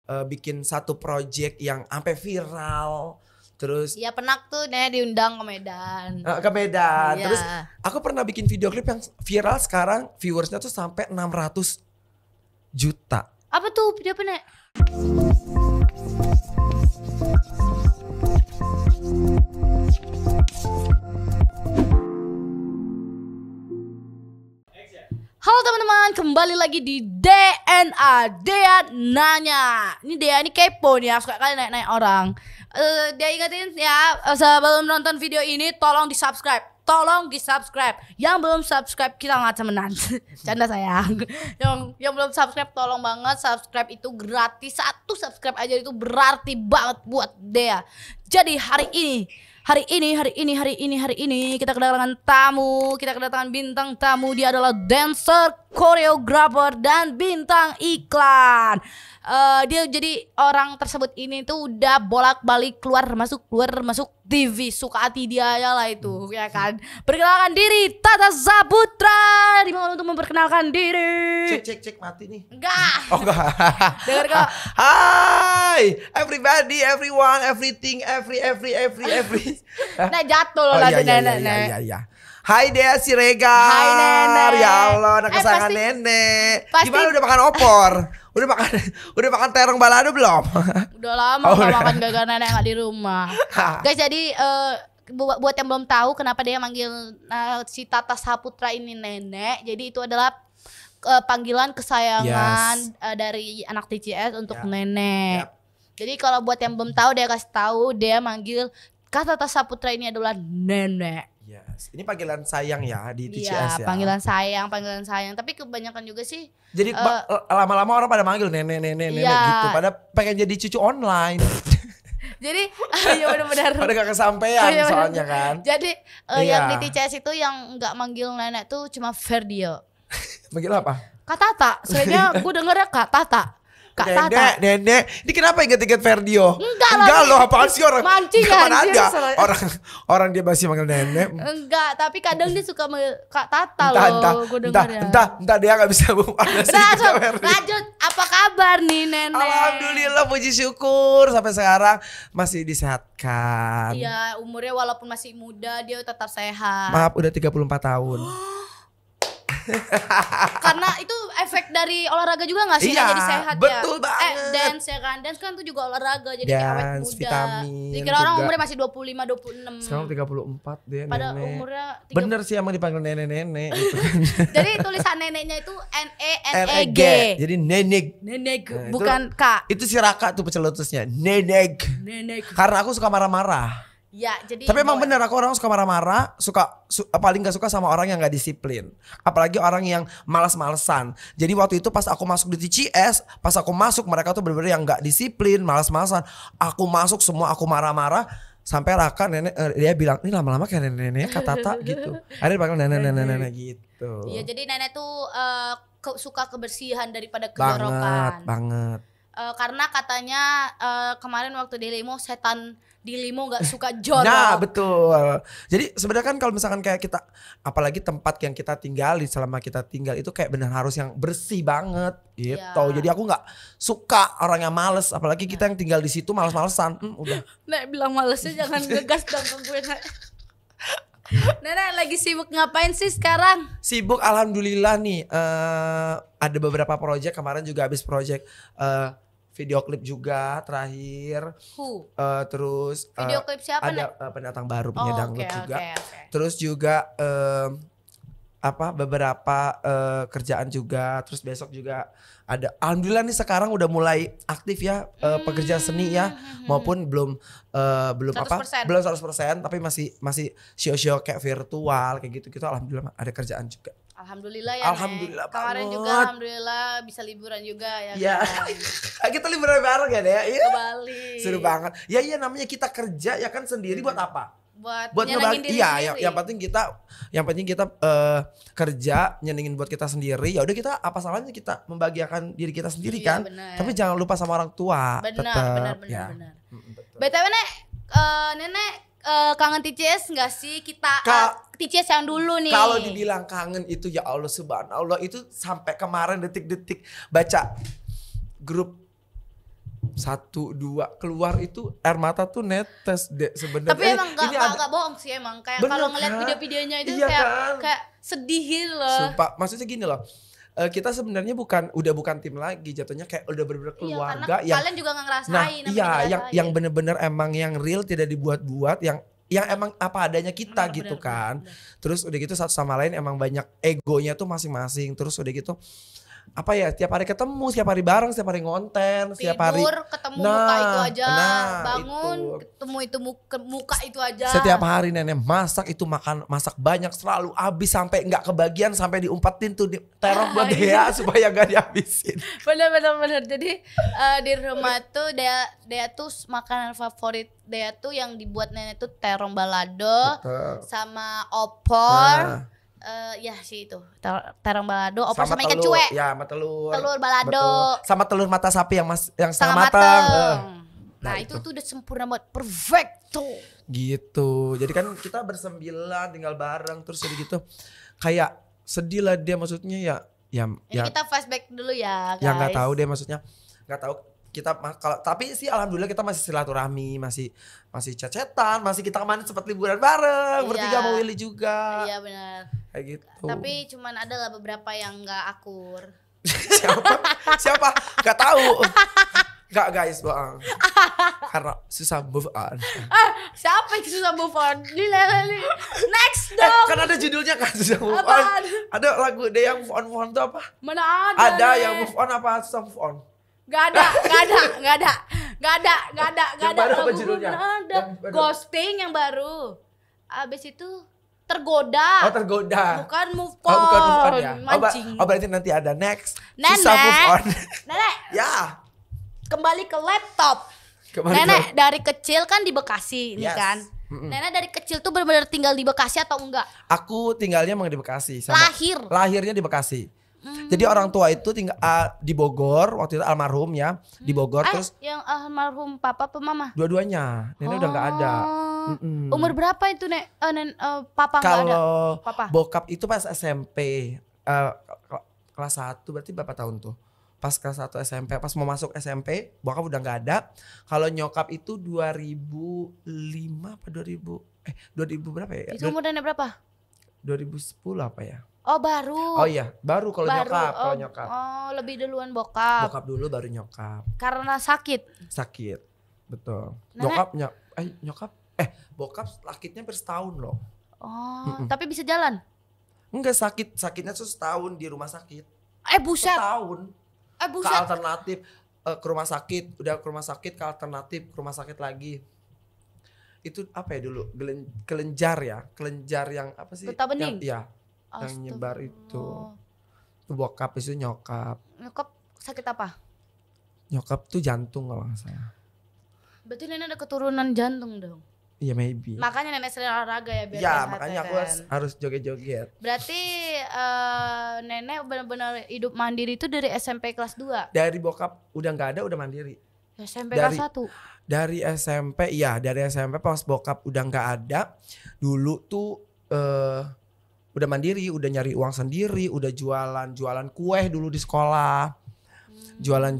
bikin satu project yang sampai viral. Terus Iya pernah tuh Nenek diundang ke Medan. ke Medan. Iya. Terus aku pernah bikin video klip yang viral sekarang viewersnya tuh sampai 600 juta. Apa tuh video apa Nek? Halo teman-teman, kembali lagi di DNA Dea Nanya. Ini Dea ini kepo nih ya, suka kali naik-naik orang. Dia ingetin ya, sebelum nonton video ini tolong di subscribe. Tolong di subscribe. Yang belum subscribe kita nggak temenan. Canda sayang. Yang belum subscribe tolong banget subscribe, itu gratis. Satu subscribe aja itu berarti banget buat Dea. Jadi hari ini kita kedatangan tamu, kita kedatangan bintang tamu. Dia adalah dancer, koreografer, dan bintang iklan. Dia jadi orang tersebut ini tuh udah bolak-balik keluar masuk TV, suka hati dia ya lah itu, ya kan. Perkenalkan diri, Tata Saputra. Dimana untuk memperkenalkan diri? Cek mati nih. Enggak. Oh enggak. Dengar kok. Hai everybody, everyone, everything, every. Nah jatuh loh lagu nenek. Iya. Hai Dea Siregar. Hai Nenek. Ya Allah, anak kesayangan pasti- nenek. pasti- Gimana udah makan opor? Udah makan terong balado belum? Udah lama Oh, gak udah. makan gara-gara nenek gak di rumah. Guys, jadi buat yang belum tahu kenapa dia manggil si Tata Saputra ini nenek. Jadi itu adalah panggilan kesayangan dari anak TCS untuk nenek. Yap. Jadi kalau buat yang belum tahu, dia kasih tahu dia manggil Kak Tata Saputra ini adalah nenek. Yes. Ini panggilan sayang ya di Iya, TCS ya. panggilan sayang. Tapi kebanyakan juga sih. Jadi lama-lama orang pada manggil nenek Iya. gitu. Pada pengen jadi cucu online. Jadi ya benar-benar. Pada gak kesampean Iya, soalnya bener. kan. Jadi Iya. yang di TCS itu yang nggak manggil nenek tuh cuma Ferdio. Manggil apa? Kak Tata, soalnya gue dengernya Kak Tata. Kak Tata. Nenek. Ini kenapa inget-inget Ferdio? Enggak loh, apaan sih orang? Mancing Kapan anjir, ada soalnya. orang dia masih manggil nenek. Enggak, tapi kadang dia suka manggil Kak Tata loh, gue dengernya. Entah dia gak bisa move on. Udah langsung lanjut, apa kabar nih nenek? Alhamdulillah, puji syukur sampai sekarang masih disehatkan. Iya, umurnya walaupun masih muda dia tetap sehat. Maaf, udah 34 tahun. Karena itu efek dari olahraga juga gak sih? Iya, Jadi sehat betul ya. banget. Dance ya kan. Dance kan tuh juga olahraga, jadi kayak awet Dance, muda. vitamin Dikira orang juga. umurnya masih 25, 26. Sekarang 34 dia Pada nenek. umurnya 30. Bener sih emang dipanggil nenek-nenek gitu kan. Jadi tulisan neneknya itu N-E-N-E-G. Jadi nenek. Nenek, Nah, bukan K. Itu si Raka tuh pecelutusnya. Nenek. Nenek. Karena aku suka marah-marah. Ya, jadi Tapi emang bener aku orang suka marah-marah, paling gak suka sama orang yang gak disiplin. Apalagi orang yang malas-malesan. Jadi waktu itu pas aku masuk di TCS, pas aku masuk mereka tuh bener-bener yang gak disiplin, malas-malesan. Aku masuk semua aku marah-marah. Sampai Raka nenek dia bilang, ini lama-lama kayak nenek-nenek Kak Tata gitu. Akhirnya dipanggil nenek-nenek gitu. Iya, jadi nenek tuh suka kebersihan daripada kejorokan. Banget. Karena katanya kemarin waktu di Limo, setan di Limo gak suka jorok. Nah betul. Jadi sebenarnya kan kalau misalkan kayak kita, apalagi tempat yang kita tinggali selama kita tinggal itu kayak benar harus yang bersih banget gitu. Ya. Jadi aku nggak suka orang yang males, apalagi kita yang tinggal di situ males-malesan. Udah. Nek bilang malesnya jangan ngegas dong ke gue Nek. Nenek lagi sibuk ngapain sih sekarang? Sibuk alhamdulillah nih. Ada beberapa proyek, kemarin juga habis proyek video klip juga terakhir. Terus Video klip siapa ada pendatang baru punya dangdut juga. Okay. Terus juga beberapa kerjaan juga. Terus besok juga ada. Alhamdulillah nih sekarang udah mulai aktif ya pekerja seni ya, maupun belum 100%. belum 100%, tapi masih show kayak virtual kayak gitu alhamdulillah ada kerjaan juga. Alhamdulillah ya. Alhamdulillah Nek. Kemarin banget. juga alhamdulillah bisa liburan juga ya. Ya. Kan? Kita liburan bareng ya Dea. Iya. Ke Bali. Seru banget. Ya iya namanya kita kerja ya kan sendiri buat apa? Buat nyenengin diri sendiri. Yang penting kita kerja nyenengin buat kita sendiri. Ya udah, kita apa salahnya kita membahagiakan diri kita sendiri Iya, kan? bener. Tapi jangan lupa sama orang tua. Benar. Ya. BTW Nek, nenek kangen TCS nggak sih? Kita TCS yang dulu nih. Kalau dibilang kangen itu ya Allah subhanallah, itu sampai kemarin detik-detik baca grup 1, 2 keluar itu air mata tuh netes deh sebenarnya. Tapi emang gak bohong sih emang. Kayak kalau ngeliat kan? video-videonya itu Iya kayak kan? kayak sedih gitu loh. Sumpah, maksudnya gini loh. Kita sebenarnya udah bukan tim lagi, jatuhnya kayak udah bener-bener Iya, keluarga karena yang kalian juga gak ngerasain. nah apa iya dirasain. yang bener-bener emang yang real, tidak dibuat-buat, yang emang apa adanya kita Bener, gitu bener, kan. bener. Terus udah gitu satu sama lain emang banyak egonya tuh masing-masing. Terus udah gitu apa ya, tiap hari ketemu, setiap hari bareng, setiap hari ngonten, setiap hari Tidur, ketemu muka itu aja, bangun, itu. ketemu itu muka itu aja. Setiap hari nenek masak itu, masak banyak, selalu habis sampai nggak kebagian, sampai diumpetin tuh terong buat Dea supaya gak dihabisin. Bener. Jadi di rumah tuh Dea tuh makanan favorit Dea tuh yang dibuat nenek tuh terong balado Betul. sama opor. Nah. Ya sih itu terong balado, opor sama ikan telur, cuek. ya sama telur. Telur balado. Betul. Sama telur mata sapi yang setengah Setengah matang. mateng. Nah, Nah itu tuh udah sempurna banget, perfecto. Gitu. Jadi kan kita bersembilan tinggal bareng, terus jadi gitu. Kayak sedih lah dia, maksudnya ya Ini kita flashback dulu ya guys. ya nggak tahu deh, maksudnya nggak tahu kita kalau, tapi sih alhamdulillah kita masih silaturahmi, masih chat-chatan, masih kita kemarin sempat liburan bareng, Iya. bertiga sama Willy juga. Iya benar. Kayak gitu. Tapi cuman ada lah beberapa yang nggak akur. siapa nggak tahu. Nggak guys, bohong. Karena susah move on. Siapa yang susah move on? Next dong. Kan ada judulnya kan, susah move on. Apaan? Ada lagu deh yang move on tuh apa? Mana ada? Ada Nek? yang move on apa susah move on? Gak ada. Yang baru apa Lagu judulnya? mana ada. Yang baru. Ghosting yang baru. Abis itu tergoda. Oh, tergoda. Bukan move on. Oh, bukan move on ya. Mancing. Berarti nanti ada next. Nenek. Susah move on. Nenek, Ya. kembali ke laptop. Kembali Nenek dari kecil kan di Bekasi nih Yes. kan. Nenek dari kecil tuh benar-benar tinggal di Bekasi atau enggak? Aku tinggalnya emang di Bekasi. Lahirnya di Bekasi. Jadi orang tua itu tinggal di Bogor, waktu itu almarhum ya, di Bogor. Terus yang almarhum papa apa mama? dua-duanya, nenek udah nggak ada. Oh. Umur berapa itu papa nggak ada? Kalau Papa. bokap itu pas SMP kelas 1, berarti berapa tahun tuh? Pas kelas 1 SMP, pas mau masuk SMP, bokap udah nggak ada. Kalau nyokap itu 2005 apa 2000 berapa ya? Itu umur nenek berapa? 2010 apa ya? Oh baru. Oh iya, baru kalau nyokap, Oh lebih duluan bokap. Bokap dulu baru nyokap. Karena sakit. Sakit. Betul. Nenek? Bokap sakitnya bersetahun loh. Oh tapi bisa jalan? Enggak, sakitnya tuh setahun di rumah sakit. Buset. Setahun. Ke Buset. alternatif ke rumah sakit, udah ke rumah sakit, ke alternatif, ke rumah sakit lagi. Itu apa ya dulu? Kelenjar yang apa sih? Getah bening? Yang nyebar itu. Itu bokap, itu nyokap. Nyokap sakit apa? Nyokap tuh jantung kalau nggak salah. Berarti nenek ada keturunan jantung dong. Iya maybe. Makanya nenek sering olahraga ya biar Ya sehat, makanya ya aku kan? harus joget-joget. Berarti nenek benar-benar hidup mandiri itu dari SMP kelas 2. Dari bokap udah nggak ada, udah mandiri. SMP kelas 1. Dari SMP, dari SMP pas bokap udah nggak ada, dulu tuh udah mandiri, udah nyari uang sendiri, udah jualan kue dulu di sekolah, jualan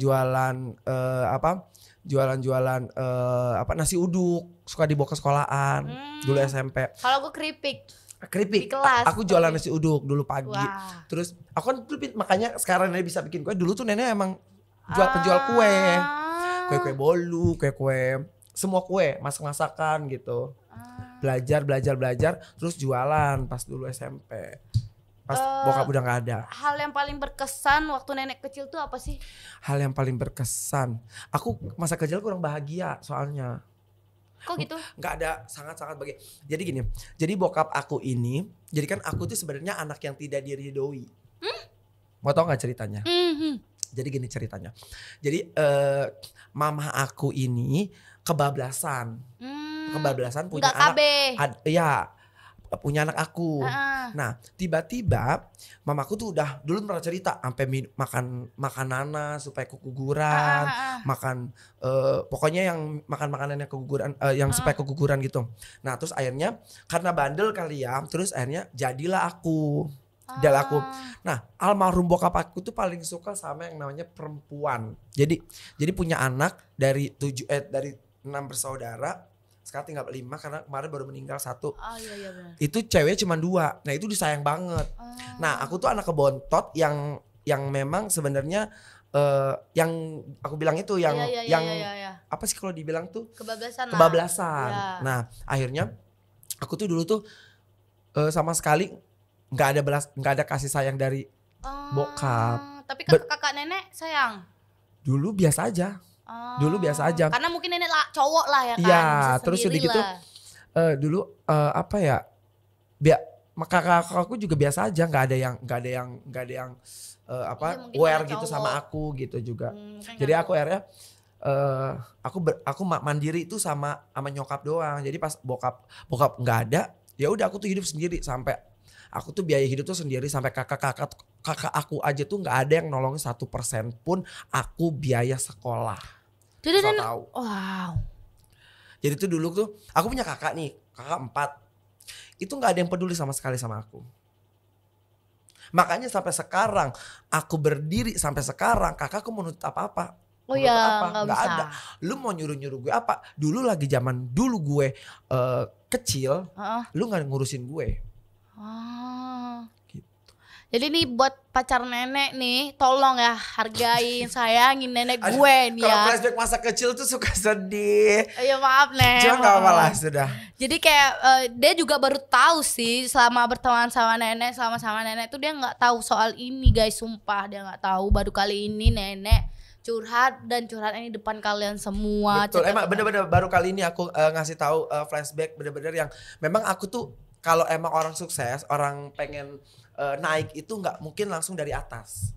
nasi uduk, suka dibawa ke sekolahan dulu SMP. Kalau gue keripik. Keripik, Di kelas. aku jualan nasi uduk dulu pagi. Wah. Terus aku kan dulu makanya sekarang nenek bisa bikin kue. Dulu tuh nenek emang penjual kue, kue bolu, kue semua kue, masak-masakan gitu. Belajar, terus jualan pas dulu SMP. Pas bokap udah nggak ada. Hal yang paling berkesan waktu nenek kecil tuh apa sih? Hal yang paling berkesan, aku masa kecil kurang bahagia soalnya. Kok gitu? Nggak ada, sangat bahagia. Jadi gini, jadi bokap aku ini, jadi kan aku tuh sebenarnya anak yang tidak diridhoi. Mau tau nggak ceritanya? Jadi gini ceritanya. Jadi mama aku ini kebablasan punya Nggak KB. punya anak aku. Nah tiba-tiba mamaku tuh udah dulu pernah cerita sampai makan nanas supaya keguguran, makan pokoknya yang makan makanannya keguguran, yang supaya keguguran gitu. Nah terus akhirnya karena bandel kali ya, terus akhirnya jadilah aku. Del aku. Nah, almarhum bokap aku tuh paling suka sama yang namanya perempuan. Jadi punya anak dari 6 bersaudara. Sekarang tinggal 5 karena kemarin baru meninggal 1. Iya benar. Itu cewek cuma 2. Nah, itu disayang banget. Nah, aku tuh anak kebontot yang memang sebenarnya yang aku bilang itu yang apa sih kalau dibilang tuh kebablasan. Ya. Nah, akhirnya aku tuh dulu tuh sama sekali nggak ada kasih sayang dari bokap. Tapi kakak nenek sayang. Dulu biasa aja. Karena mungkin nenek cowok lah ya kan. Iya, terus udah gitu dulu apa ya? Kakak aku juga biasa aja, nggak ada yang aware gitu cowok. sama aku gitu juga. Jadi aku akhirnya aku mandiri itu sama nyokap doang. Jadi pas bokap nggak ada, ya udah aku tuh hidup sendiri sampai aku tuh biaya hidup tuh sendiri sampai kakak aku aja tuh nggak ada yang nolongin 1% pun aku biaya sekolah. Jadi tahu. Wow. Jadi tuh dulu tuh aku punya kakak 4. Itu nggak ada yang peduli sama sekali sama aku. Makanya sampai sekarang aku berdiri sampai sekarang kakakku menuntut apa-apa. Oh iya, nggak ada. Lu mau nyuruh gue apa? Dulu lagi zaman dulu gue kecil, lu nggak ngurusin gue. Gitu. Jadi nih buat pacar nenek nih, tolong ya hargain, sayangin nenek gue nih ya. Kalau flashback masa kecil tuh suka sedih. Ya maaf nih. Cuma nggak apa lah sudah. Jadi kayak dia juga baru tahu sih selama berteman sama nenek tuh dia nggak tahu soal ini guys, sumpah dia nggak tahu. Baru kali ini nenek curhat ini depan kalian semua. Betul, emang bener-bener baru kali ini aku ngasih tahu flashback bener-bener yang memang aku tuh kalau emang orang sukses, orang pengen naik itu nggak mungkin langsung dari atas.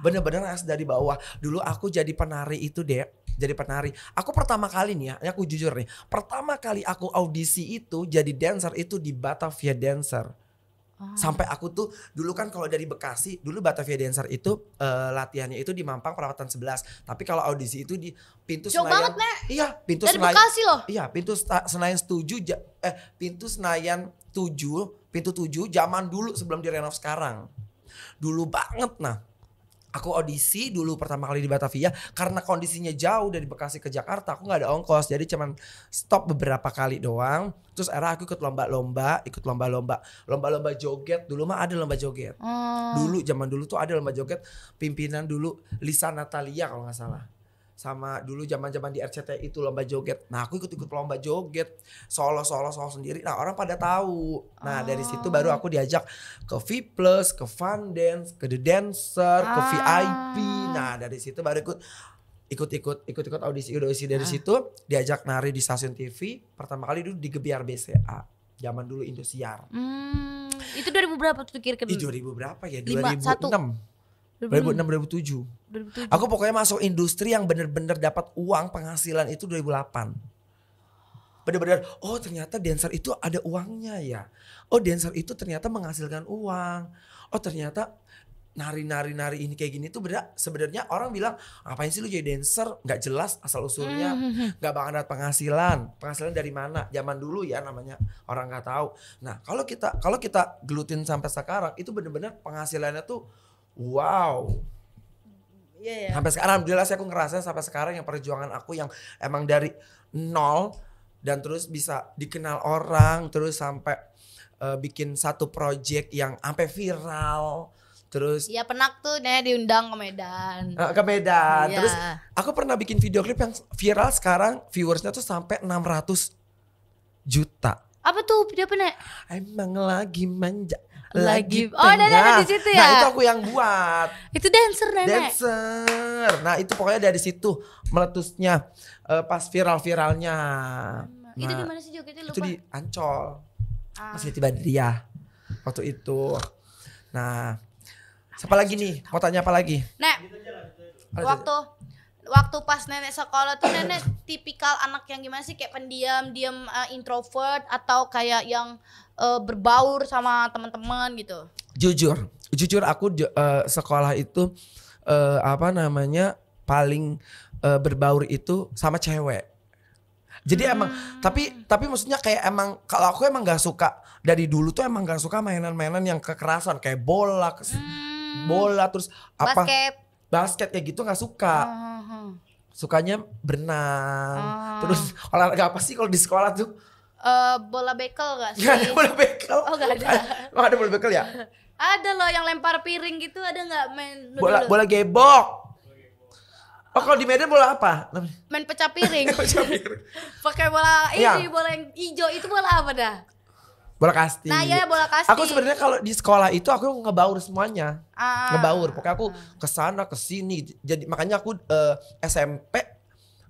Bener-bener harus dari bawah. Dulu aku jadi penari itu jadi penari. Aku pertama kali nih ya, aku jujur nih. Pertama kali aku audisi itu jadi dancer itu di Batavia Dancer. Sampai aku tuh dulu kan kalau dari Bekasi, dulu Batavia Dancer itu latihannya itu di Mampang Perawatan 11. Tapi kalau audisi itu di pintu Jauh Senayan. banget, Nek. Iya, pintu dari Senayan. Bekasi loh. Iya, pintu Senayan 7 pintu Senayan 7, pintu 7 zaman dulu sebelum direnov sekarang. Dulu banget. Nah, aku audisi dulu pertama kali di Batavia karena kondisinya jauh dari Bekasi ke Jakarta, aku nggak ada ongkos, jadi cuman stop beberapa kali doang. Terus era aku ikut lomba-lomba joget. Dulu mah ada lomba joget. Dulu zaman dulu tuh ada lomba joget, pimpinan dulu Lisa Natalia kalau nggak salah. Sama dulu zaman-zaman di RCTI itu lomba joget. Nah, aku ikut lomba joget, solo sendiri. Nah, orang pada tahu. Nah, dari situ baru aku diajak ke V+, ke Fun Dance, ke The Dancer, ke VIP. Nah, dari situ baru ikut audisi dari situ diajak nari di stasiun TV. Pertama kali dulu di Gebiar BCA. Zaman dulu Indosiar. Itu 2000 berapa tuh kira-kira? 2000 berapa ya? 2006 2007. Aku pokoknya masuk industri yang bener-bener dapat uang penghasilan itu 2008. Bener-bener, oh ternyata dancer itu ada uangnya ya. Oh dancer itu ternyata menghasilkan uang. Oh ternyata nari ini kayak gini tuh sebenarnya orang bilang ngapain sih lu jadi dancer, nggak jelas asal usulnya, nggak bakal ada penghasilan dari mana zaman dulu ya, namanya orang nggak tahu. Nah kalau kita gelutin sampai sekarang itu bener-bener penghasilannya tuh wow. Yeah. Sampai sekarang alhamdulillah aku ngerasa sampai sekarang yang perjuangan aku yang emang dari nol dan terus bisa dikenal orang, terus sampai bikin satu project yang sampai viral. Terus ya penak tuh diundang ke Medan. Iya. Terus aku pernah bikin video klip yang viral sekarang viewersnya tuh sampai 600 juta. Apa tuh video apa, Nek? Emang lagi manja. Ada di situ ya. Nah, itu aku yang buat. Itu dancer, Nenek. Dancer. Nah, itu pokoknya dari situ meletusnya pas viral-viralnya. Itu di mana sih jogetnya, lupa? Itu di Ancol. Masih tiba dia waktu itu. Nah, siapa lagi nih? Mau tanya apa lagi? Nek, waktu pas nenek sekolah tuh nenek tipikal anak yang gimana sih? Kayak pendiam, introvert atau kayak yang berbaur sama teman-teman gitu? Jujur aku sekolah itu paling berbaur itu sama cewek. Jadi emang tapi maksudnya kayak emang kalau aku emang nggak suka dari dulu tuh emang nggak suka mainan-mainan yang kekerasan kayak bola, bola terus apa basket kayak gitu nggak suka. Sukanya berenang. Terus olahraga apa sih kalau di sekolah tuh? Bola bekel gak sih? Gak ada bola bekel. Oh gak ada. Gak ada bola bekel ya? Ada loh yang lempar piring gitu, ada nggak main? Bola gebok. Oh kalau di Medan bola apa? Main pecah piring. Pakai bola ini, bola yang hijau itu bola apa dah? Bola kasti. Nah ya bola kasti. Aku sebenarnya kalau di sekolah itu aku ngebaur semuanya. Ngebaur. Pokoknya aku kesana kesini. Jadi makanya aku SMP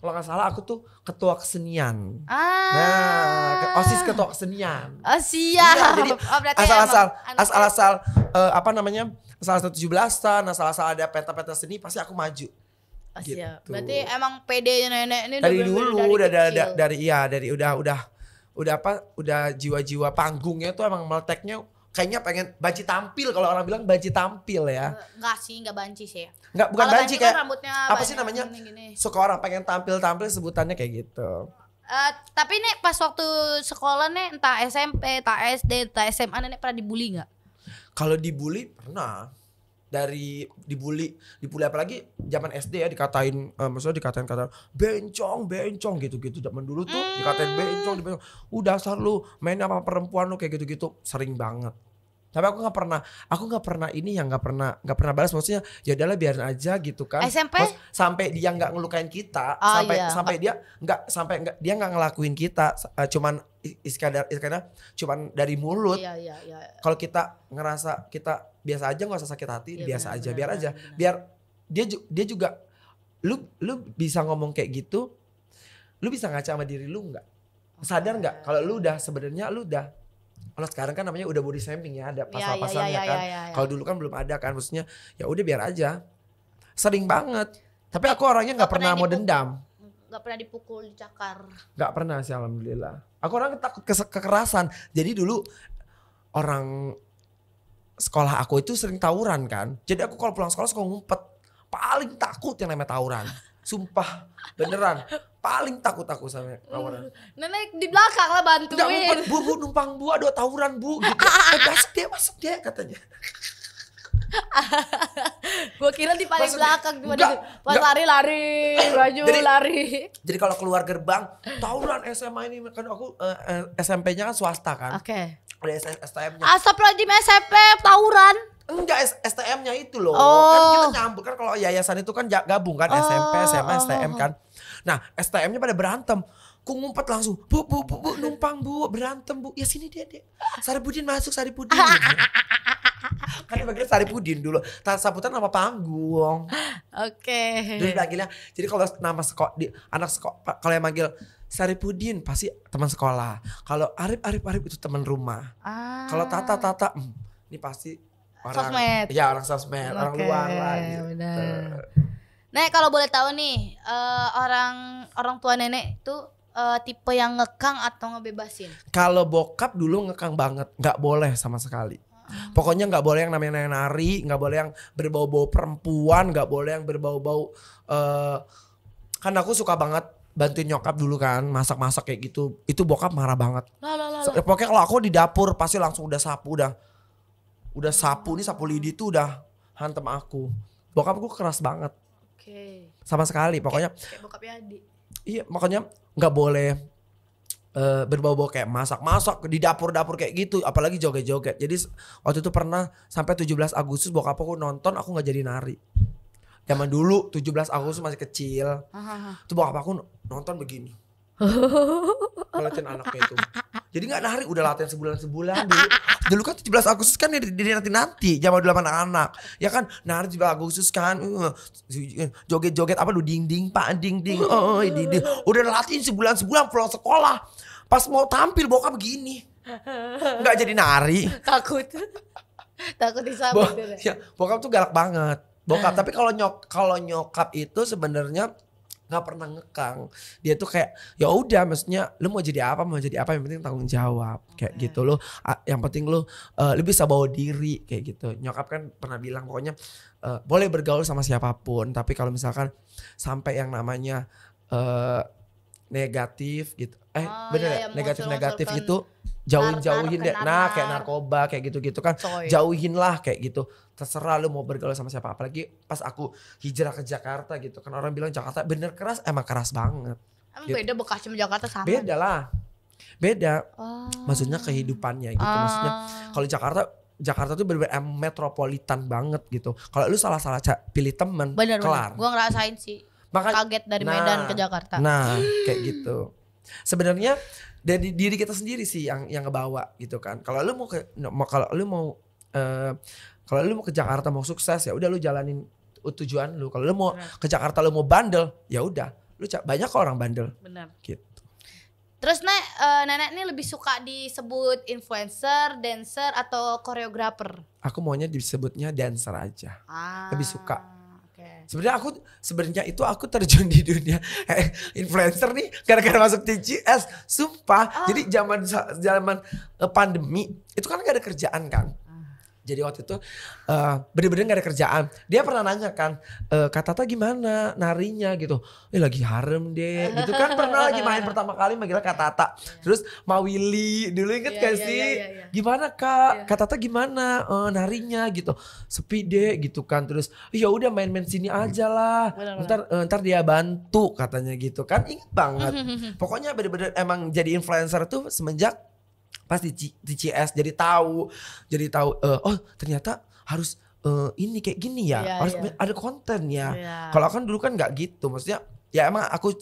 kalau nggak salah aku tuh ketua kesenian. Nah, OSIS ketua kesenian. Oh siap. Iya, jadi asal-asal apa namanya? Asal-asal 17-an, asal-asal ada peta-peta seni pasti aku maju. Oh, gitu. siap. Berarti emang pede nenek ini dari dulu dari udah jiwa-jiwa panggungnya tuh emang meleteknya kayaknya pengen banci tampil kalau orang bilang banci tampil ya. Enggak sih, enggak banci sih. Enggak, bukan banci kayak rambutnya apa sih namanya? Suka orang pengen tampil sebutannya kayak gitu. Tapi nih pas waktu sekolah nih entah SMP, entah SD, entah SMA nih pernah dibully enggak? Kalau dibully pernah. Dibully apalagi zaman SD ya dikatain maksudnya dikatain bencong gitu zaman dulu tuh dikatain bencong udah dasar lu main sama perempuan lu kayak gitu sering banget. Tapi aku nggak pernah ini yang nggak pernah balas, maksudnya ya udahlah biarin aja gitu kan. SMP sampai dia nggak ngelukain kita, dia nggak ngelakuin kita, cuman iskandar cuman dari mulut. Iya. Kalau kita ngerasa kita biasa aja nggak usah sakit hati, biasa aja biar aja. Biar dia juga lu bisa ngomong kayak gitu, lu bisa ngaca sama diri lu nggak? Sadar nggak kalau lu udah sebenarnya lu udah kalau sekarang kan namanya udah body shaming ya, ada pasal-pasalnya kan. Kalau dulu kan belum ada kan, maksudnya ya udah biar aja. Sering banget. Tapi aku orangnya nggak pernah mau dendam. Nggak pernah dipukul, dicakar. Nggak pernah sih alhamdulillah. Aku orangnya takut kekerasan. Jadi dulu orang sekolah aku itu sering tawuran kan. Jadi aku kalau pulang sekolah suka ngumpet. Paling takut yang namanya tawuran. Sumpah beneran. Paling takut aku sama tawuran. Nenek di belakang lah bantuin. Nggak ngumpet, bu numpang bu, ada tawuran bu gitu. Masuk dia katanya. Gue kira di paling belakang pas lari-lari, baju lari. Jadi kalau keluar gerbang, tawuran SMA ini kan aku SMP-nya kan swasta kan. Oke. Ada STM-nya. Astagfirullahaladzim, SMP tawuran. Enggak, STM-nya itu loh. Kan kita nyambung kan kalau yayasan itu kan gabung kan SMP, SMA, STM kan. Nah, STM-nya pada berantem. Ku ngumpet langsung, bu, numpang bu, berantem bu. Ya sini dia. Saripudin masuk, Saripudin. Kan dipanggil Saripudin dulu. Sambutan nama panggung. Oke. Dulu dipanggilnya. Jadi kalau nama anak sekolah, kalau yang manggil Saripudin pasti teman sekolah. Kalau Arif itu teman rumah. Kalau Tata, ini pasti orang sosmed. Ya orang sosmed, orang luar lah gitu. Bener. Nek kalau boleh tahu nih, orang tua nenek itu tipe yang ngekang atau ngebebasin? Kalau bokap dulu ngekang banget, nggak boleh sama sekali. Pokoknya nggak boleh yang namanya nari, nggak boleh yang berbau-bau perempuan, nggak boleh yang berbau-bau. Kan aku suka banget bantuin nyokap dulu kan, masak-masak kayak gitu. Itu bokap marah banget. Pokoknya kalau aku di dapur pasti langsung udah sapu, udah sapu nih, sapu lidi tuh udah hantem aku. Bokapku keras banget. Sama sekali pokoknya. Kayak bokapnya Adi. Iya makanya nggak boleh berbau-bau kayak masak-masak di dapur-dapur kayak gitu, apalagi joget-joget. Jadi waktu itu pernah sampai 17 Agustus bokap aku nonton aku nggak jadi nari. Zaman dulu 17 Agustus masih kecil. Tuh bokap aku nonton begini. Ngeliatin anaknya itu. Jadi gak nari, udah latihan sebulan dulu. Dulu kan 17 Agustus kan dia nanti zaman dulu anak-anak. Ya kan nari 17 Agustus kan. Joget-joget apa lu ding-ding pak ding-ding. Ding-ding. Udah latihan sebulan pulang sekolah. Pas mau tampil bokap begini. Gak jadi nari. Takut disambut. Ya, bokap tuh galak banget. Bokap, tapi kalau nyokap itu sebenarnya nggak pernah ngekang. Dia tuh kayak ya udah, maksudnya lu mau jadi apa yang penting tanggung jawab kayak gitu. Lu yang penting lu bisa bawa diri kayak gitu. Nyokap kan pernah bilang pokoknya boleh bergaul sama siapapun, tapi kalau misalkan sampai yang namanya negatif gitu. Oh, Bener iya, ya? iya, Negatif-negatif menguncil-nguncilkan itu jauhin deh. Nah, kayak nar. narkoba kayak gitu-gitu kan. Coy. Jauhin lah kayak gitu. Terserah lu mau bergaul sama siapa. Apalagi pas aku hijrah ke Jakarta gitu kan, orang bilang Jakarta bener keras, emang keras banget. Emang Gitu. beda Bekasi sama Jakarta sama? Beda lah. Beda. Oh. Maksudnya kehidupannya gitu. Maksudnya kalau Jakarta tuh bener-bener metropolitan banget gitu. Kalau lu salah-salah pilih temen, Bener, kelar. gue ngerasain sih. Kaget dari Medan ke Jakarta. Nah, kayak gitu. Sebenarnya dari diri kita sendiri sih yang ngebawa gitu kan. Kalau lu mau kalau lu mau ke Jakarta mau sukses ya udah lu jalanin tujuan lu. Kalau lu mau ke Jakarta lu mau bandel, ya udah. Banyak kok orang bandel. Bener. Gitu. Terus nenek ini lebih suka disebut influencer, dancer, atau koreografer? Aku maunya disebutnya dancer aja. Lebih suka. Okay. Sebenarnya aku terjun di dunia influencer nih gara-gara masuk TCS, sumpah. Jadi zaman pandemi itu kan gak ada kerjaan kan. Jadi waktu itu bener-bener gak ada kerjaan. Dia pernah nanya kan, Kak Tata gimana narinya gitu. Lagi harem deh gitu kan. Pernah lagi main pertama kali manggilnya Kak Tata. Terus Mawili dulu inget gak sih? Gimana Kak? Kak Tata gimana narinya gitu. Sepi deh gitu kan. Terus ya udah main-main sini aja lah. Ntar dia bantu katanya gitu kan. Ingat banget. Pokoknya bener-bener emang jadi influencer tuh semenjak pas di CS jadi tahu oh ternyata harus ini kayak gini ya, harus ada konten ya. Kalau kan dulu kan nggak gitu, maksudnya ya emang aku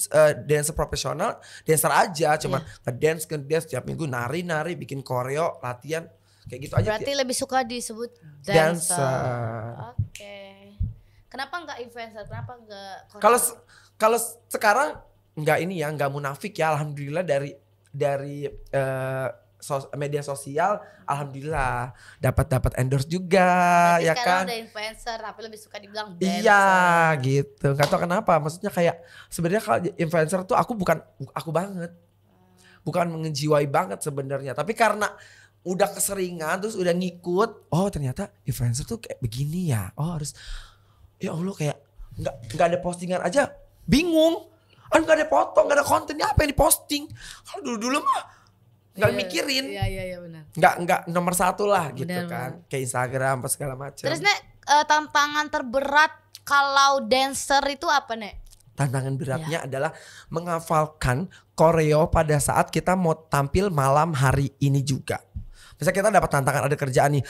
dancer profesional, dancer aja, cuma ngedance tiap minggu nari bikin koreo, latihan kayak gitu aja. Berarti lebih suka disebut dancer. Oke. Kenapa nggak influencer? Kenapa nggak? Kalau sekarang nggak ini ya, nggak munafik ya, alhamdulillah dari media sosial, alhamdulillah dapat endorse juga. Berarti ya kan udah influencer tapi lebih suka dibilang dancer. Iya gitu, nggak tahu kenapa, maksudnya kayak sebenarnya kalau influencer tuh aku banget bukan menjiwai banget sebenarnya, tapi karena udah keseringan terus udah ngikut, oh ternyata influencer tuh kayak begini ya, oh harus, ya Allah, kayak nggak ada postingan aja bingung kan, nggak ada foto, nggak ada kontennya, apa yang diposting. Kalau dulu mah nggak mikirin, iya benar. Nggak nomor satu lah gitu Benar, kan, kayak Instagram apa segala macam. Terus tantangan terberat kalau dancer itu apa Nek? Tantangan beratnya adalah menghafalkan koreo pada saat kita mau tampil malam hari ini juga. Misalnya kita dapat tantangan, ada kerjaan nih,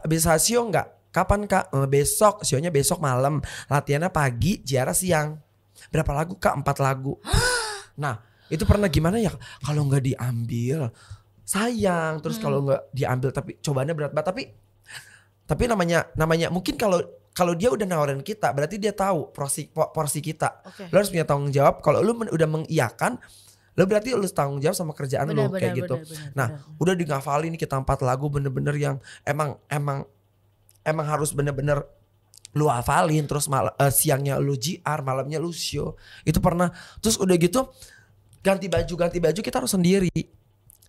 bisa show nggak? Kapan Kak? Besok, shownya besok malam, latihannya pagi, Jiara siang. Berapa lagu Kak? 4 lagu. Nah itu pernah gimana ya, kalau nggak diambil sayang, terus kalau nggak diambil tapi cobaannya berat banget, tapi namanya mungkin kalau dia udah nawarin kita berarti dia tahu porsi kita. Lo harus punya tanggung jawab. Kalau lu udah mengiyakan, lo berarti lu tanggung jawab sama kerjaan lo kayak gitu. Udah ngafalin kita 4 lagu bener-bener yang emang harus bener-bener lu hafalin, terus siangnya lu GR, malamnya lu show. Itu pernah. Terus udah gitu ganti baju kita harus sendiri.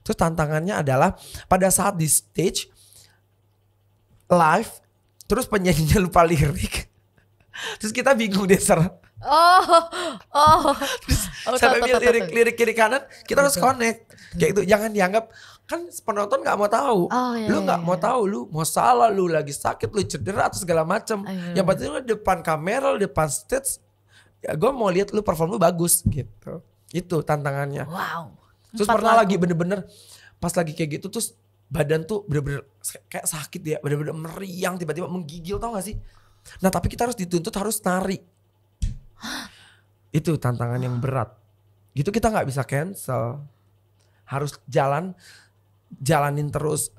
Terus tantangannya adalah pada saat di stage live, terus penyanyinya lupa lirik. Terus kita bingung dancer. Terus sampai lirik kiri kanan kita harus connect. Kayak itu, jangan dianggap, kan penonton nggak mau tahu. Lu nggak mau tahu, lu mau salah, lu lagi sakit, lu cedera atau segala macam. Yang penting lu depan kamera, lu depan stage, ya gue mau lihat lu perform lu bagus gitu. Itu tantangannya. Wow. Terus pernah lagi bener-bener pas lagi kayak gitu, terus badan tuh bener-bener kayak sakit ya, bener-bener meriang, tiba-tiba menggigil, tau gak sih? Nah tapi kita harus dituntut harus nari. Itu tantangan yang berat. Gitu kita gak bisa cancel. Harus jalanin terus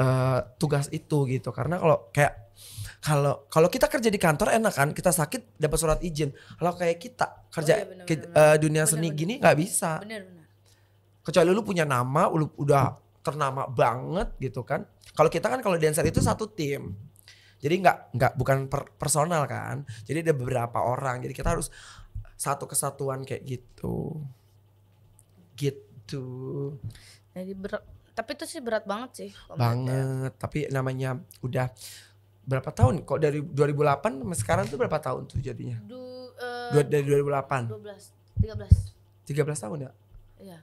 tugas itu gitu. Karena kalau kita kerja di kantor enak kan, kita sakit dapat surat izin. Kalau kayak kita kerja dunia seni gini nggak bisa. Bener. Kecuali lu punya nama, lu udah ternama banget gitu kan. Kalau kita kan kalau dancer itu satu tim. Jadi bukan personal kan. Jadi ada beberapa orang. Jadi kita harus satu kesatuan kayak gitu. Gitu. Jadi tapi itu sih berat banget sih. Banget. Tapi namanya udah berapa tahun kok, dari 2008 sampai sekarang tuh berapa tahun tuh jadinya? Dari 2008. 13. 13 tahun ya? Iya.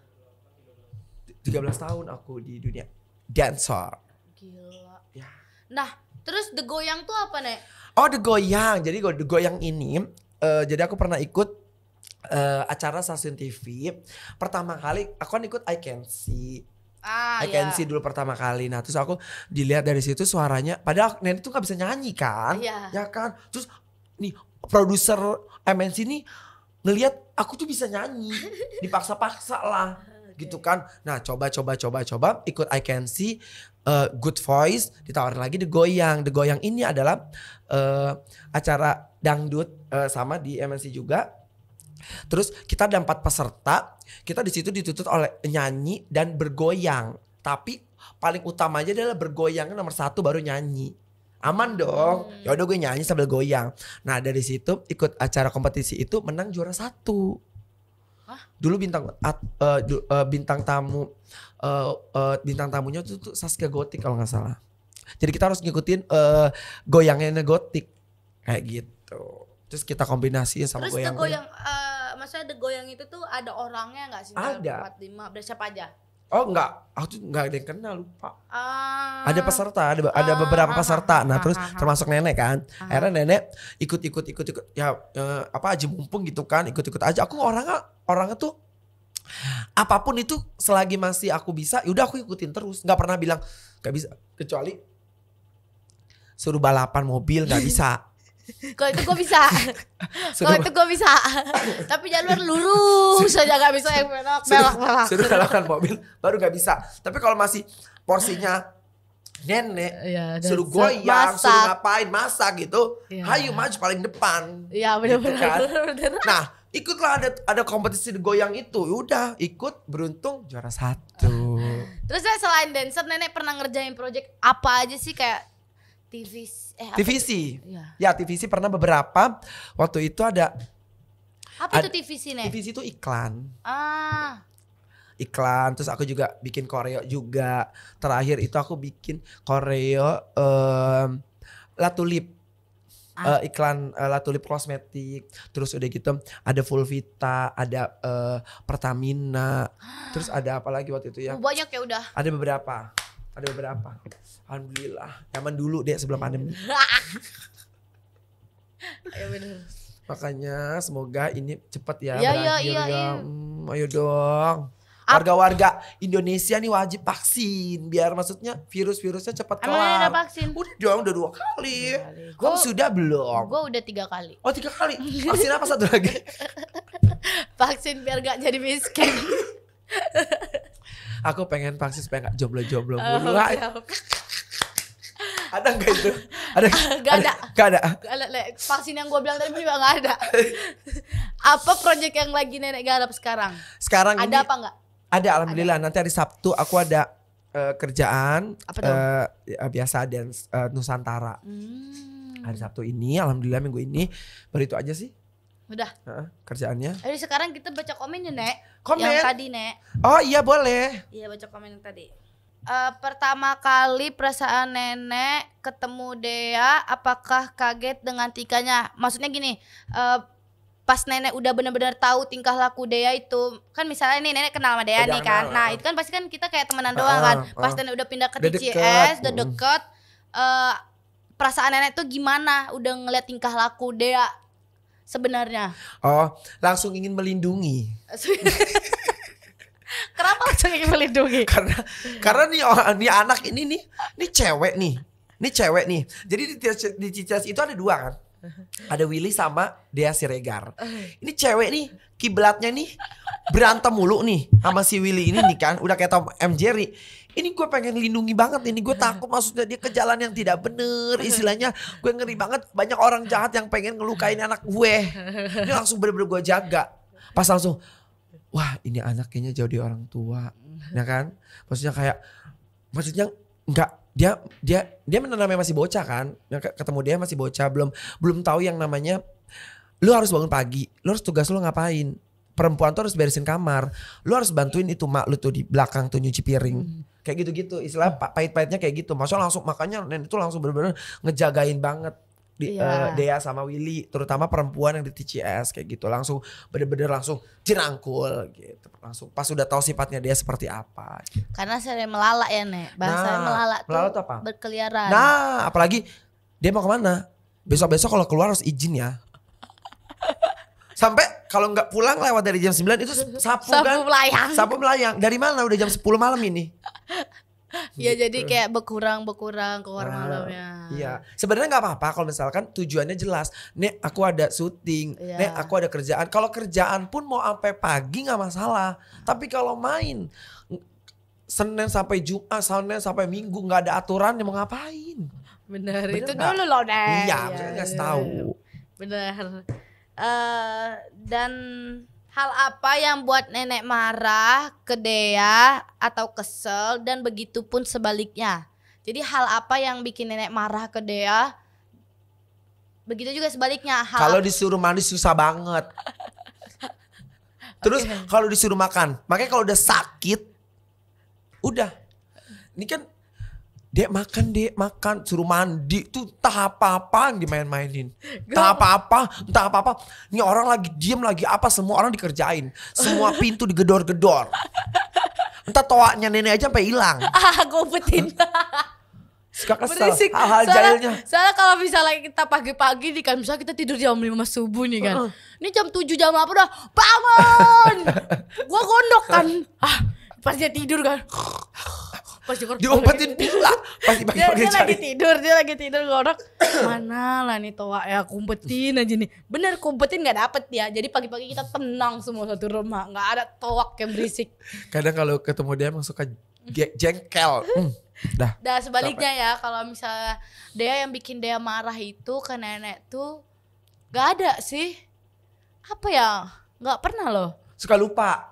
13 tahun aku di dunia dancer. Gila. Ya. Nah, terus The Goyang tuh apa, Nek? Oh, The Goyang. Jadi The Goyang ini jadi aku pernah ikut acara stasiun TV. Pertama kali aku kan ikut I Can See. I Can See dulu pertama kali. Nah, terus aku dilihat dari situ suaranya, padahal Nenek tuh gak bisa nyanyi kan? Iya. Ya kan? Terus nih produser MNC nih ngelihat aku tuh bisa nyanyi, dipaksa-paksa lah. Gitu kan. Nah, coba ikut I Can See, Good Voice, ditawarin lagi The Goyang. The Goyang ini adalah acara dangdut sama di MNC juga. Terus kita ada 4 peserta, kita di situ dituntut oleh nyanyi dan bergoyang. Tapi paling utamanya adalah bergoyang, nomor 1 baru nyanyi. Aman dong. Ya udah gue nyanyi sambil goyang. Nah, dari situ ikut acara kompetisi itu menang juara 1. Dulu bintang tamu bintang tamunya tuh Saskia Gotik kalau nggak salah. Jadi kita harus ngikutin goyangnya Gotik kayak gitu. Terus kita kombinasiin sama terus goyang. Terus The Goyang, maksudnya The Goyang itu tuh ada orangnya nggak sih? Ada. 4, 5, siapa aja? Oh enggak, aku tuh enggak ada yang kenal, lupa. Ada peserta, ada beberapa peserta. Nah, terus termasuk Nenek kan. Akhirnya Nenek ikut ya apa aja mumpung gitu kan, ikut aja. Aku orangnya tuh apapun itu selagi masih aku bisa, yaudah aku ikutin terus. Enggak pernah bilang enggak bisa, kecuali suruh balapan mobil enggak bisa. Kalau itu gue bisa. Kalau itu gue bisa. Tapi jalur lurus saja gak bisa yang belok. Suruh balapan mobil baru gak bisa. Tapi kalau masih porsinya Nenek, suruh goyang, suruh ngapain, masak gitu, hayu maju paling depan. Iya benar-benar. Gitu kan? Nah, ikutlah ada kompetisi goyang itu, udah ikut, beruntung juara 1. Terus selain dancer, Nenek pernah ngerjain project apa aja sih, kayak TVC. Iya. Ya, TVC pernah beberapa. Waktu itu ada. Apa itu TVC, Nek? TVC itu iklan. Iklan, terus aku juga bikin koreo juga. Terakhir itu aku bikin koreo La Tulip. Iklan La Tulip kosmetik. Terus udah gitu ada Fulvita, ada Pertamina. Terus ada apa lagi waktu itu ya? Banyak ya udah. Ada beberapa. Alhamdulillah. Zaman dulu deh sebelum pandemi. Ya bener. Makanya semoga ini cepat ya Iya. Ayo dong. Warga-warga Indonesia nih wajib vaksin biar maksudnya virus-virusnya cepat kelar. Emang ada vaksin? Udah dong, udah 2 kali. Kamu sudah belum? Gue udah 3 kali. Oh 3 kali. Vaksin apa satu lagi? Vaksin biar gak jadi miskin. Aku pengen vaksin supaya gak jomblo-jomblo mulu. Ada gak itu? Gak ada. Vaksin yang gue bilang tadi juga gak ada. Apa proyek yang lagi Nenek garap sekarang? Sekarang ada ini apa enggak? Ada, alhamdulillah. Nanti hari Sabtu aku ada kerjaan. Apa tuh? Biasa dance Nusantara. Hari Sabtu ini, alhamdulillah minggu ini. Baru itu aja sih. Udah. Kerjaannya. Jadi sekarang kita baca komen ya, Nek. Komen? Yang tadi, Nek. Oh iya boleh. Iya, baca komen yang tadi. Pertama kali perasaan Nenek ketemu Dea, apakah kaget dengan tingkahnya? Maksudnya gini, pas Nenek udah benar-benar tahu tingkah laku Dea itu, kan misalnya nih Nenek kenal sama Dea nih kan. Nah, itu kan pasti kan kita kayak temenan doang kan. Pas Nenek udah pindah ke TCS, udah deket, perasaan Nenek tuh gimana? Udah ngeliat tingkah laku Dea sebenarnya? Oh, langsung ingin melindungi. Kenapa langsung ingin melindungi? Karena nih anak ini nih cewek nih. Ini cewek nih. Jadi di TCS itu ada 2 kan. Ada Willy sama Dea Siregar. Ini cewek nih, kiblatnya nih berantem mulu nih sama si Willy ini nih kan. Udah kayak Tom M. Jerry. Ini gue pengen lindungi banget ini. Gue takut maksudnya dia ke jalan yang tidak bener. Istilahnya gue ngeri banget. Banyak orang jahat yang pengen ngelukain anak gue. Ini langsung bener-bener gue jaga. Pas langsung, wah ini anak kayaknya jauh dari orang tua. Ya kan. Maksudnya enggak. Dia namanya masih bocah kan. Ketemu dia masih bocah. Belum tahu yang namanya. Lu harus bangun pagi. Lu harus tugas lu ngapain. Perempuan tuh harus beresin kamar. Lu harus bantuin itu mak lu tuh di belakang tuh nyuci piring. Kayak gitu-gitu. Istilah pahit-pahitnya kayak gitu. Maksudnya langsung, makanya Nenek itu langsung bener-bener ngejagain banget. Iya. Dea sama Willy, terutama perempuan yang di TCS kayak gitu, langsung bener-bener langsung dirangkul gitu, langsung pas udah tahu sifatnya dia seperti apa gitu. Karena sering melala ya Nek, bahasanya melala melala tuh tuh apa? berkeliaran. Nah apalagi dia mau kemana, besok kalau keluar harus izin ya. Sampai kalau nggak pulang lewat dari jam 9 itu sapu kan, melayang. sapu melayang. Dari mana udah jam 10 malam ini? Ya jadi kayak berkurang keluar Nah, malamnya. Iya, sebenarnya nggak apa-apa kalau misalkan tujuannya jelas. Nek aku ada syuting, Iya. nek aku ada kerjaan. Kalau kerjaan pun mau sampai pagi nggak masalah. Tapi kalau main Senin sampai Jumat, Senin sampai Minggu nggak ada aturan, mau ngapain? Bener, Bener itu nggak? dulu loh Nek. Iya, maksudnya nggak tahu. Bener. Dan hal apa yang buat nenek marah ke Dea atau kesel dan begitu pun sebaliknya. Jadi hal apa yang bikin nenek marah ke Dea, begitu juga sebaliknya. Kalau disuruh mandi susah banget. Terus kalau disuruh makan, makanya kalau udah sakit, udah. Ini kan Dek makan, suruh mandi tuh entah apa-apa yang dimain-mainin. Entah apa-apa. Ini orang lagi diem lagi apa, semua orang dikerjain. Semua pintu digedor-gedor. Entah toaknya nenek aja sampai hilang. Gompetin. Suka kesel Berisik. hal-hal jahilnya. Soalnya kalau misalnya kita pagi-pagi nih kan, misalnya kita tidur jam 5 subuh nih kan. Ini jam 7 jam apa udah bangun. Gua gondok kan. Pas dia tidur kan. Pas Diumpetin pula. Pasti dia pagi-pagi cari. dia lagi tidur gondok. Mana lah nih toa ya, kumpetin aja nih. Bener kumpetin gak dapet ya. Jadi pagi-pagi kita tenang semua satu rumah. Gak ada toak yang berisik. Kadang kalau ketemu dia emang suka jengkel. Dah. Sebaliknya ya, kalau misalnya Dea yang bikin Dea marah itu ke nenek tuh gak ada sih. Apa ya? Gak pernah loh. Suka lupa.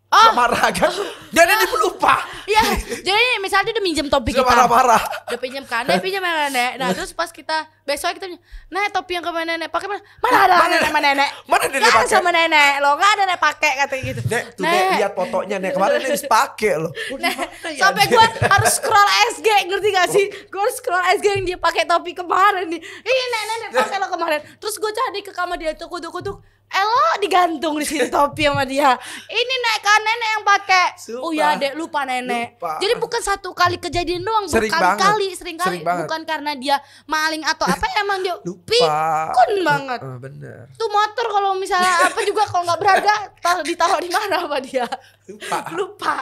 Suka marah kan. Jadi dia lupa. Iya, jadi misalnya dia udah minjem topi Suka kita. marah-marah. Udah pinjam kan, dia pinjam sama nenek. Nah terus pas kita besok kita Nek, topi yang kemana nenek pakai mana? Mana ada nenek sama nenek? Mana nenek Nggak ada pakai? sama nenek lo, nggak ada nenek pakai katanya gitu. Nek, tuh Nek lihat fotonya Nek kemarin Nek dipakai loh. Sampai gue harus scroll SG, ngerti gak sih? Gue harus scroll SG yang dia pakai topi kemarin nih. Ini nenek pakai lo kemarin. Terus gue cari ke kamar dia tuh kutuk-kutuk. Elo digantung di sini topi sama dia. Ini Nek kan nenek yang pakai. Oh ya Dek, lupa nenek. Lupa. Jadi bukan satu kali kejadian doang, Sering berkali-kali, banget. sering kali. Sering banget. Bukan karena dia maling atau apa, emang dia Lupa. pikun banget. Bener. Tuh motor kalau misalnya apa juga kalau nggak berharga ditaruh di mana sama dia. Lupa.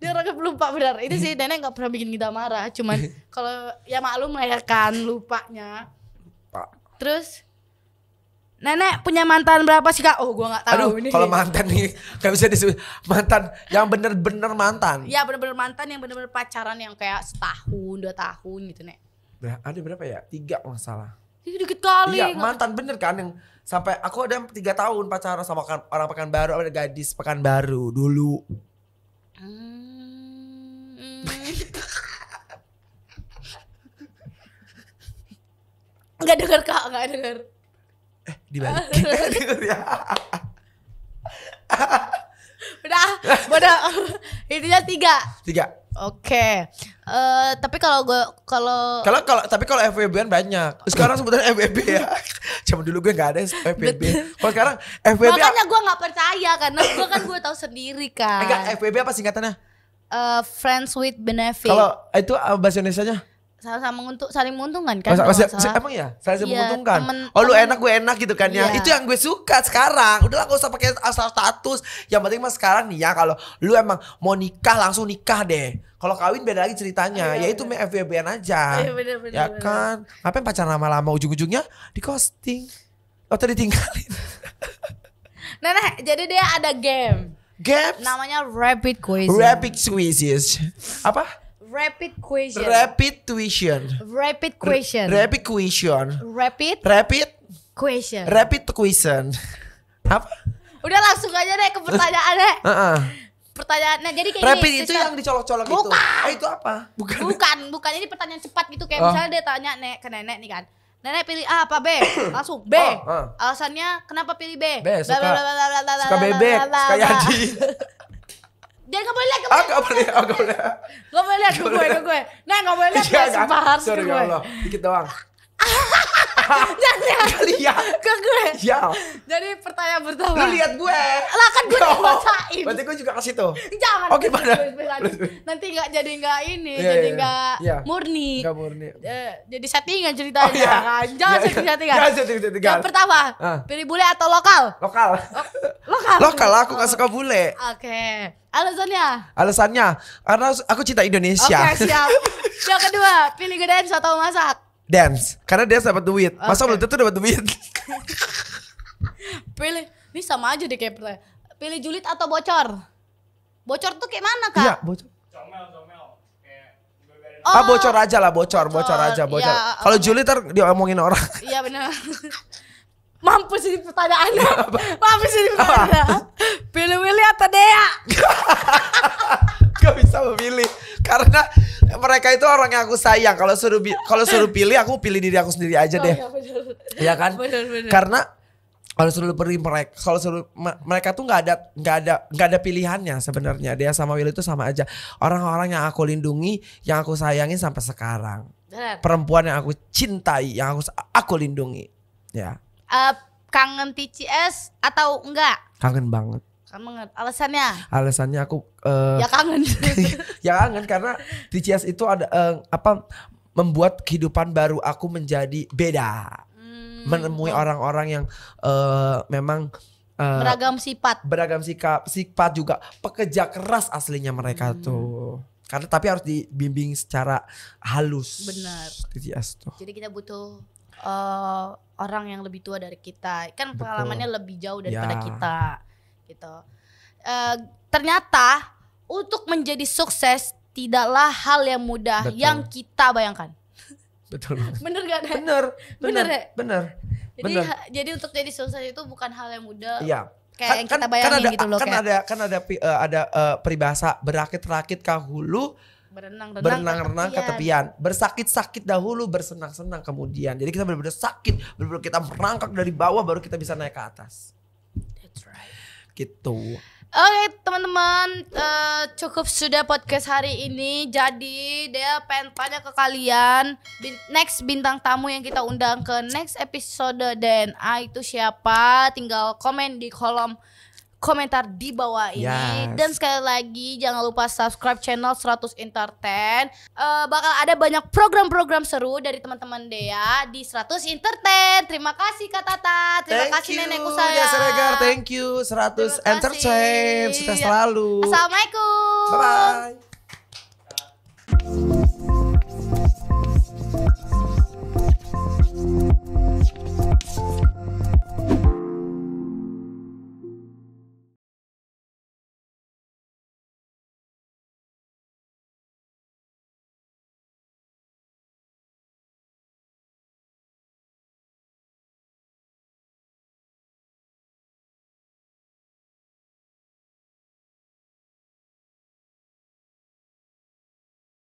Dia orangnya pelupa benar. Itu sih nenek nggak pernah bikin kita marah. Cuman kalau ya maklum lah ya kan, lupanya. Lupa. Terus nenek punya mantan berapa sih Kak? Oh gua nggak tahu. Aduh, nih. kalau mantan nih gak bisa disebut mantan yang bener-bener mantan. Ya bener-bener mantan yang bener-bener pacaran yang kayak setahun 2 tahun gitu Nek. Ada berapa ya? 3 masalah. Itu dikit kali. Iya mantan bener kan yang sampai aku ada 3 tahun pacaran sama orang Pekanbaru, ada gadis Pekanbaru dulu. Nggak denger Kak, nggak denger. Dibalikin ya. Udah. Intinya 3. 3. Oke. Tapi kalau Tapi kalau FWB-an banyak. Sekarang sebetulnya FWB ya. Zaman dulu gue gak ada FWB. Kalau sekarang FWB. makanya gue nggak percaya karena gue tahu sendiri kan. Enggak, FWB apa singkatannya? Friends with benefit. Kalau itu bahasa Indonesianya? saling menguntungkan kan? Emang ya? Saling Iya, menguntungkan. temen- Lu enak gue enak gitu kan ya. Iya. Itu yang gue suka sekarang. Udahlah gak usah pakai asal status. Yang penting mah sekarang nih ya, kalau lu emang mau nikah langsung nikah deh. Kalau kawin beda lagi ceritanya. Ya itu mah FWB-an aja. Iya, bener, Ya kan? Ngapain pacaran lama-lama ujung-ujungnya di ghosting. Atau ditinggalin. Nenek, jadi dia ada game. Games. Namanya Rapid Question. Rapid quizzes. Apa? Rapid Question. Rapid tuition. Rapid Question. Rapid question. Rapid Rapid Question. Rapid question. Apa? Udah langsung aja deh ke pertanyaannya. Pertanyaannya jadi kayak Rapid gini, itu sistem- yang dicolok-colok itu. Bukan. Itu apa? Bukan ini pertanyaan cepat gitu kayak Oh. misalnya dia tanya ke nenek nih kan. Nenek pilih A apa B? Langsung B. Oh. Alasannya kenapa pilih B? B, suka- Blablabla. Suka bebek, suka Yadi. Dia nggak boleh lihat ke Ah, gak boleh, gak boleh. Gak boleh lihat ke gue. Nah gak boleh lihat Iya, ya, sumpah harus ke sorry gue. ya Allah, dikit doang. Jangan Gak lihat. ke gue. Ya. Jadi pertanyaan pertama. Lu lihat gue. Lah kan gue udah bacain. Berarti gue juga ke situ. Jangan. Oh, gimana? Nanti jadi nggak ini, Iya, jadi iya, nggak iya. murni. Gak murni. Jadi settingan ceritanya Oh, iya. kan. Jangan Iya, settingan. jangan setting-settingan. Yang pertama, pilih bule atau lokal? Lokal. Lokal. Lokal, aku gak suka bule. Oke. Alasannya? Alasannya karena aku cinta Indonesia. Oke, siap. Yang kedua, pilih ngedance atau masak? Dance, karena dance dapat duit. Masa belum tentu dapat duit. Pilih, ini sama aja deh kayak pertanyaan. Pilih julid atau bocor? Bocor tuh kayak mana, Kak? Iya, bocor. Comel. Kayak Ah, bocor aja lah, bocor aja, bocor. Iya, Kalau Juli ntar diomongin orang. Iya benar. Mampus ini pertanyaannya. Mampus ini pertanyaannya. Pilih Willy atau Dea? Gak bisa memilih karena mereka itu orang yang aku sayang. Kalau suruh pilih, aku pilih diri aku sendiri aja deh. Oh, iya, bener. Iya kan? Bener. Karena kalau suruh pilih mereka, mereka tuh nggak ada pilihannya sebenarnya. Dia sama Willy itu sama aja. Orang-orang yang aku lindungi, yang aku sayangin sampai sekarang. Bener. Perempuan yang aku cintai, yang aku lindungi. Ya, Kangen TCS atau enggak? kangen banget. Kangen. Alasannya? Alasannya aku Ya kangen. ya kangen karena TCS itu ada membuat kehidupan baru aku menjadi beda. Menemui orang-orang yang memang Beragam sifat. beragam sifat juga pekerja keras aslinya mereka tuh. Karena tapi harus dibimbing secara halus. Benar. TCS tuh. Jadi kita butuh orang yang lebih tua dari kita. Kan pengalamannya lebih jauh daripada Ya. kita. Gitu. Ternyata untuk menjadi sukses tidaklah hal yang mudah Betul. yang kita bayangkan. Betul. Bener gak? Deh? Bener. Bener. Jadi Bener. jadi untuk jadi sukses itu bukan hal yang mudah. Iya. Kayak yang kita bayangin gitu loh. Kayak ada peribahasa berakit-rakit ke hulu, berenang-renang ke tepian, bersakit-sakit dahulu, bersenang-senang kemudian. Jadi kita benar-benar sakit, benar-benar kita merangkak dari bawah baru kita bisa naik ke atas. That's right. Gitu. Oke teman-teman, cukup sudah podcast hari ini. Jadi dia pengen tanya ke kalian, next bintang tamu yang kita undang ke next episode DNA itu siapa? Tinggal komen di kolom komentar di bawah ini. Yes. Dan sekali lagi jangan lupa subscribe channel 100 Entertain. Bakal ada banyak program-program seru dari teman-teman Dea di 100 Entertain. Terima kasih Kak Tata. Terima kasih nenekku saya. Jasa Regar, thank you. 100 Terima kasih. Entertain. Sukses selalu. Assalamualaikum. Bye bye.